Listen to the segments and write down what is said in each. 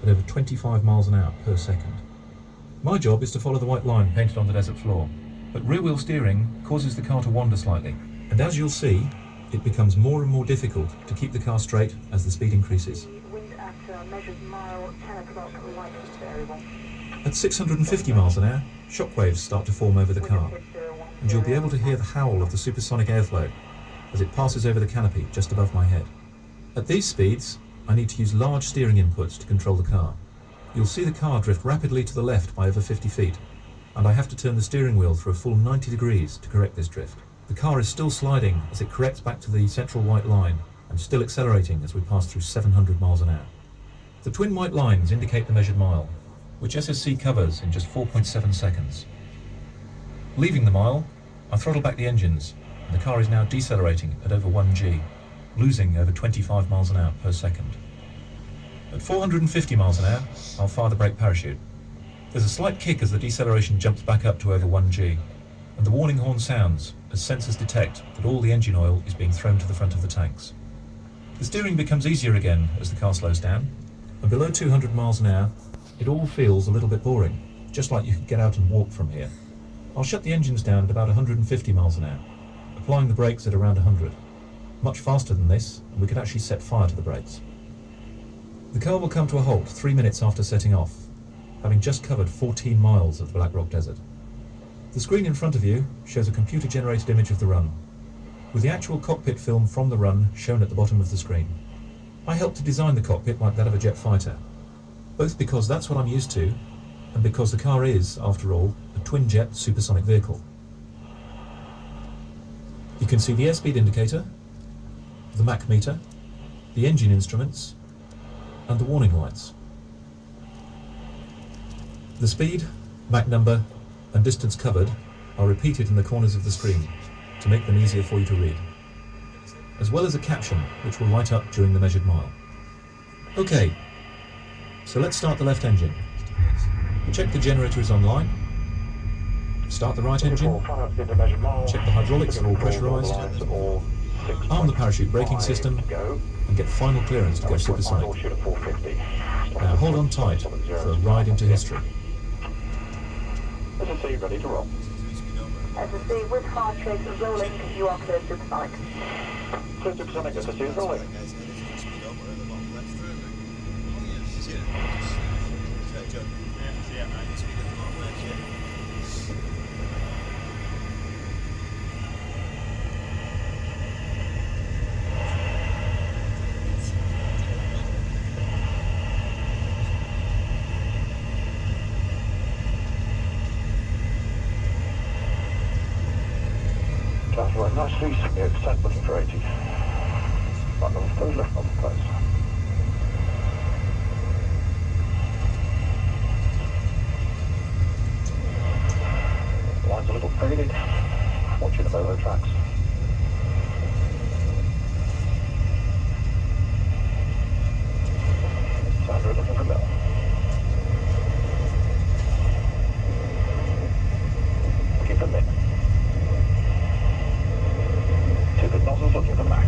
at over 25 miles an hour per second. My job is to follow the white line painted on the desert floor, but rear-wheel steering causes the car to wander slightly, and as you'll see, it becomes more and more difficult to keep the car straight as the speed increases. Wind at measured mile 10 o'clock, light is variable. At 650 miles an hour, shockwaves start to form over the car, and you'll be able to hear the howl of the supersonic airflow as it passes over the canopy just above my head. At these speeds, I need to use large steering inputs to control the car. You'll see the car drift rapidly to the left by over 50 feet, and I have to turn the steering wheel through a full 90 degrees to correct this drift. The car is still sliding as it corrects back to the central white line, and still accelerating as we pass through 700 miles an hour. The twin white lines indicate the measured mile, which SSC covers in just 4.7 seconds. Leaving the mile, I throttle back the engines, and the car is now decelerating at over 1G, losing over 25 miles an hour per second. At 450 miles an hour, I'll fire the brake parachute. There's a slight kick as the deceleration jumps back up to over 1G, and the warning horn sounds as sensors detect that all the engine oil is being thrown to the front of the tanks. The steering becomes easier again as the car slows down, and below 200 miles an hour, it all feels a little bit boring, just like you could get out and walk from here. I'll shut the engines down at about 150 miles an hour, applying the brakes at around 100. Much faster than this, and we could actually set fire to the brakes. The car will come to a halt 3 minutes after setting off, having just covered 14 miles of the Black Rock Desert. The screen in front of you shows a computer-generated image of the run, with the actual cockpit film from the run shown at the bottom of the screen. I helped to design the cockpit like that of a jet fighter, both because that's what I'm used to, and because the car is, after all, a twin-jet supersonic vehicle. You can see the airspeed indicator, the Mach meter, the engine instruments, and the warning lights. The speed, Mach number, and distance covered are repeated in the corners of the screen to make them easier for you to read, as well as a caption which will light up during the measured mile. Okay, so let's start the left engine. Check the generator is online. Start the right engine. Check the hydraulics are all pressurized. Arm the parachute braking system and get final clearance to go supersonic. Now hold on tight for a ride into history. SSC ready to roll. SSC with hard chase rolling, you are clear supersonic. Clear supersonic, SSC is rolling. That's right, nicely, yeah, extend looking for 80. Right, number 3, left number place. The line's a little faded, watching the Volvo tracks. Sandra looking for Bill. Keep them in. Nozzles looking for Max.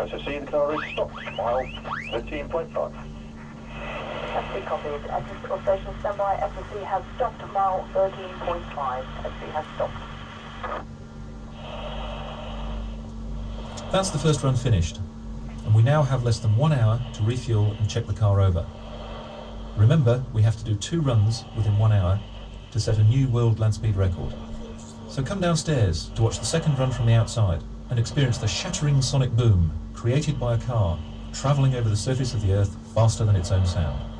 SSC, the car is stopped. Mile 13.5. SC copies. SC or station standby. SSC has stopped at mile 13.5. SC has stopped. That's the first run finished, and we now have less than 1 hour to refuel and check the car over. Remember, we have to do 2 runs within 1 hour to set a new world land speed record. So come downstairs to watch the second run from the outside and experience the shattering sonic boom created by a car travelling over the surface of the Earth faster than its own sound.